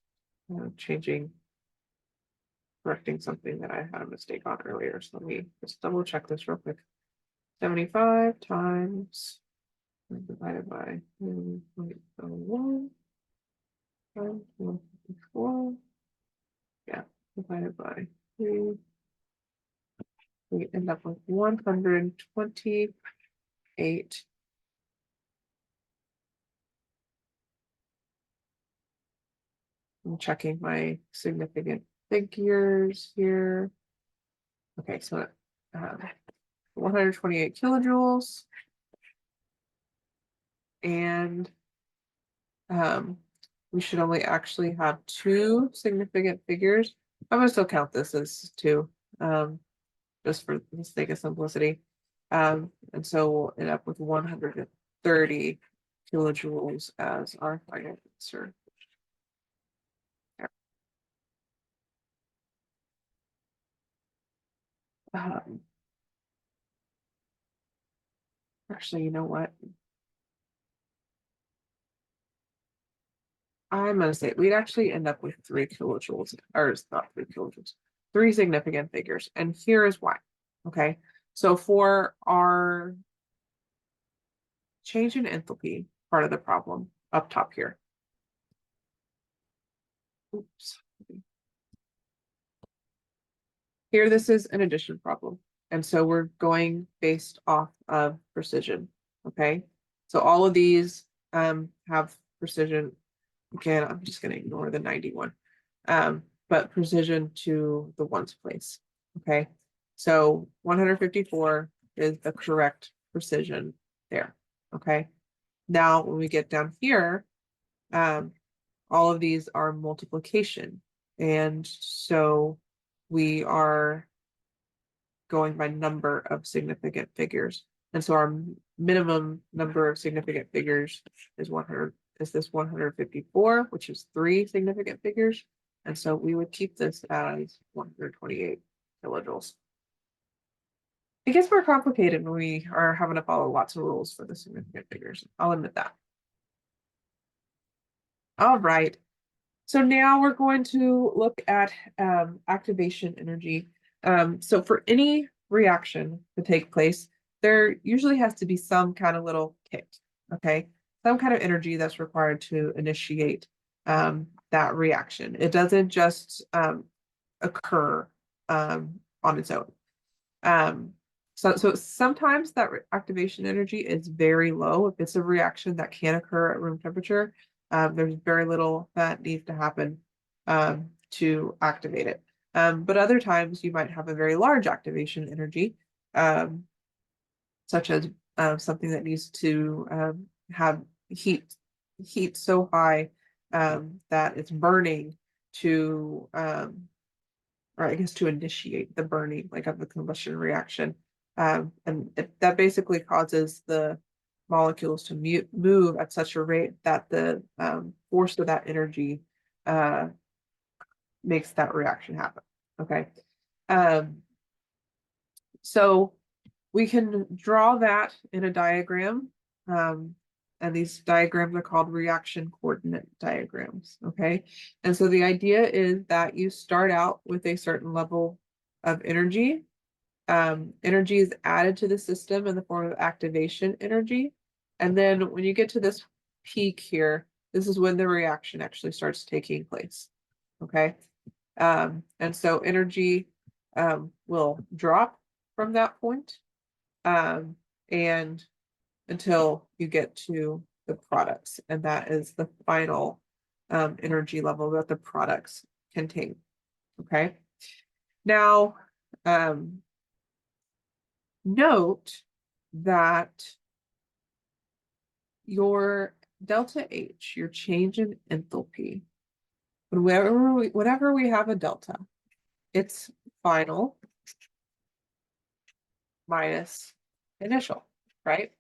correcting something that I had a mistake on earlier. So let me just double check this real quick. 75 times divided by 0.01 times 154. Yeah, divided by 3. We end up with 128. I'm checking my significant figures here. Okay, so 128 kilojoules. And we should only actually have 2 significant figures. I'm gonna still count this as 2, just for the sake of simplicity. And so we'll end up with 130 kilojoules as our final answer. Actually, you know what? I'm gonna say we'd actually end up with 3 kilojoules, or it's not 3 kilojoules, 3 significant figures. And here is why. Okay, so for our change in enthalpy part of the problem up top here. Oops. Here, this is an addition problem. And so we're going based off of precision. Okay, so all of these have precision. Again, I'm just going to ignore the 91, but precision to the ones place. Okay, so 154 is the correct precision there. Okay, now when we get down here, all of these are multiplication, and so we are going by number of significant figures. And so our minimum number of significant figures is 100. Is this 154, which is 3 significant figures. And so we would keep this as 128 kilojoules. It gets more complicated when we are having to follow lots of rules for the significant figures. I'll admit that. All right. So now we're going to look at activation energy. So for any reaction to take place, there usually has to be some kind of little kick, okay? Some kind of energy that's required to initiate that reaction. It doesn't just occur on its own. So sometimes that activation energy is very low. If it's a reaction that can occur at room temperature, there's very little that needs to happen to activate it. But other times you might have a very large activation energy, such as something that needs to have heat so high that it's burning to, or I guess to initiate the burning, like of the combustion reaction. And that basically causes the molecules to move at such a rate that the force of that energy makes that reaction happen. Okay. So we can draw that in a diagram. And these diagrams are called reaction coordinate diagrams. Okay. And so the idea is that you start out with a certain level of energy. Energy is added to the system in the form of activation energy. And then when you get to this peak here, this is when the reaction actually starts taking place. okay? And so energy will drop from that point, and until you get to the products, and that is the final energy level that the products contain, okay? Now, note that your delta H, your change in enthalpy, whenever we have a delta, it's final minus initial, right?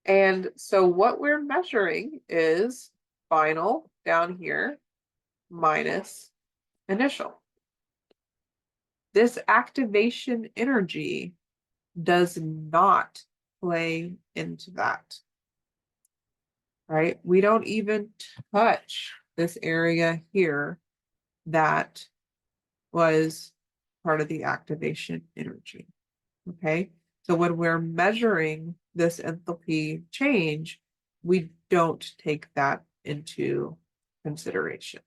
And so what we're measuring is final down here minus initial. This activation energy does not play into that, right? We don't even touch this area here that was part of the activation energy, okay? So when we're measuring this enthalpy change, we don't take that into consideration,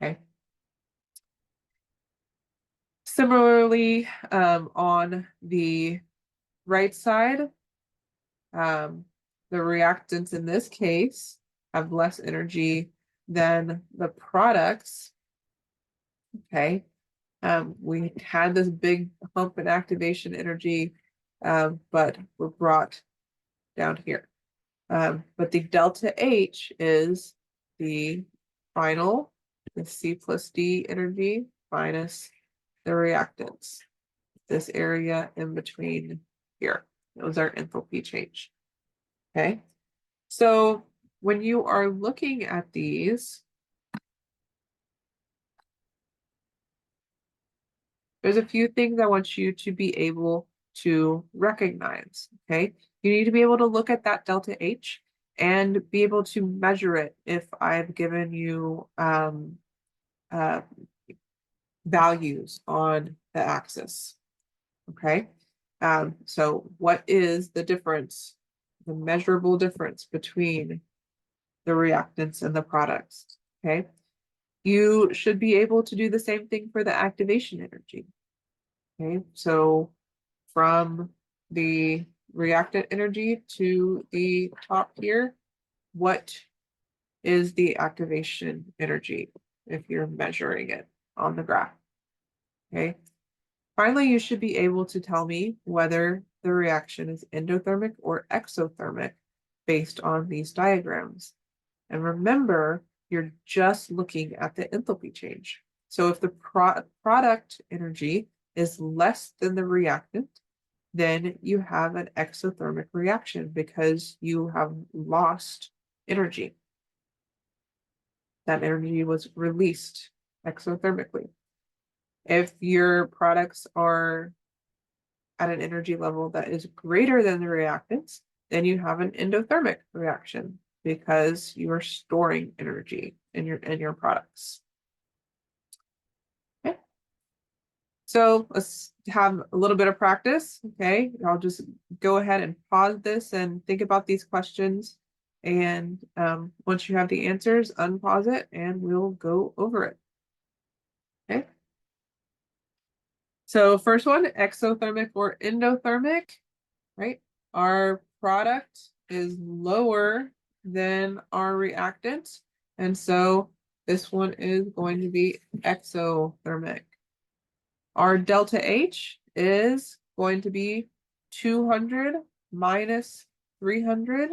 okay? Similarly, on the right side, the reactants in this case have less energy than the products, okay? We had this big hump in activation energy, but we're brought down here. But the delta H is the final, the C plus D energy minus the reactants. This area in between here. That was our enthalpy change. Okay. So when you are looking at these, there's a few things I want you to be able to recognize, okay? You need to be able to look at that delta H and be able to measure it if I've given you values on the axis, okay? So what is the difference, the measurable difference between the reactants and the products, okay? You should be able to do the same thing for the activation energy. Okay, so from the reactant energy to the top here, what is the activation energy if you're measuring it on the graph? Okay. Finally, you should be able to tell me whether the reaction is endothermic or exothermic based on these diagrams. And remember, you're just looking at the enthalpy change. So if the product energy is less than the reactant, then you have an exothermic reaction because you have lost energy. That energy was released exothermically. If your products are at an energy level that is greater than the reactants, then you have an endothermic reaction because you are storing energy in your products. Okay. So let's have a little bit of practice. Okay, I'll just go ahead and pause this and think about these questions. And once you have the answers, unpause it and we'll go over it. Okay. So first one, exothermic or endothermic, right? Our product is lower than our reactant. And so this one is going to be exothermic. Our delta H is going to be 200 minus 300.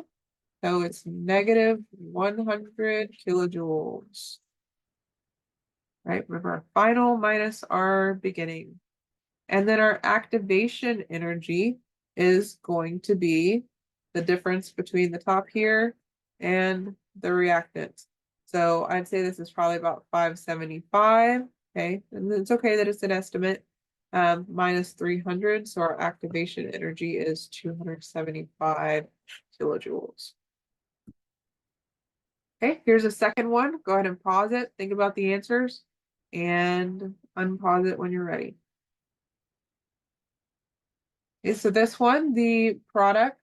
So it's negative 100 kilojoules. Right? Remember our final minus our beginning. And then our activation energy is going to be the difference between the top here and the reactant. So I'd say this is probably about 575. Okay, and it's okay that it's an estimate. Minus 300, so our activation energy is 275 kilojoules. Okay, here's a second one. Go ahead and pause it, think about the answers, and unpause it when you're ready. Okay, so this one, the product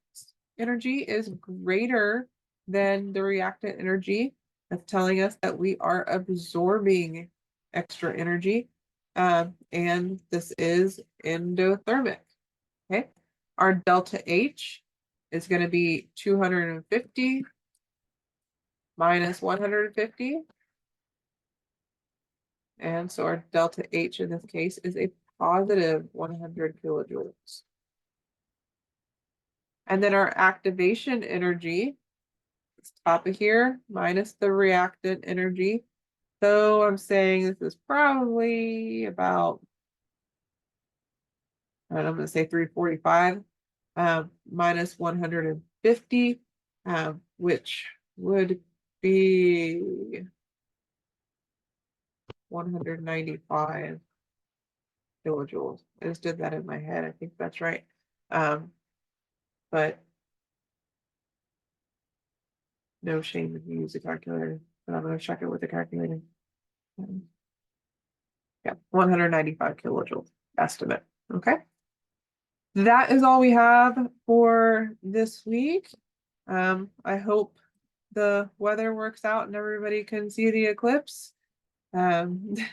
energy is greater then the reactant energy, that's telling us that we are absorbing extra energy. And this is endothermic. Okay. Our delta H is going to be 250 minus 150. And so our delta H in this case is a positive 100 kilojoules. And then our activation energy, top of here, minus the reactant energy. So I'm saying this is probably about, I'm going to say 345 minus 150, which would be 195 kilojoules. I just did that in my head. I think that's right. But no shame if you use a calculator, but I'm going to check it with the calculator. Yeah, 195 kilojoules estimate. Okay. That is all we have for this week. I hope the weather works out and everybody can see the eclipse. And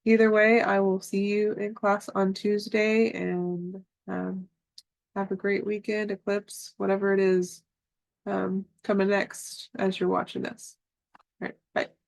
either way, I will see you in class on Tuesday, and have a great weekend, eclipse, whatever it is coming next as you're watching this. All right, bye.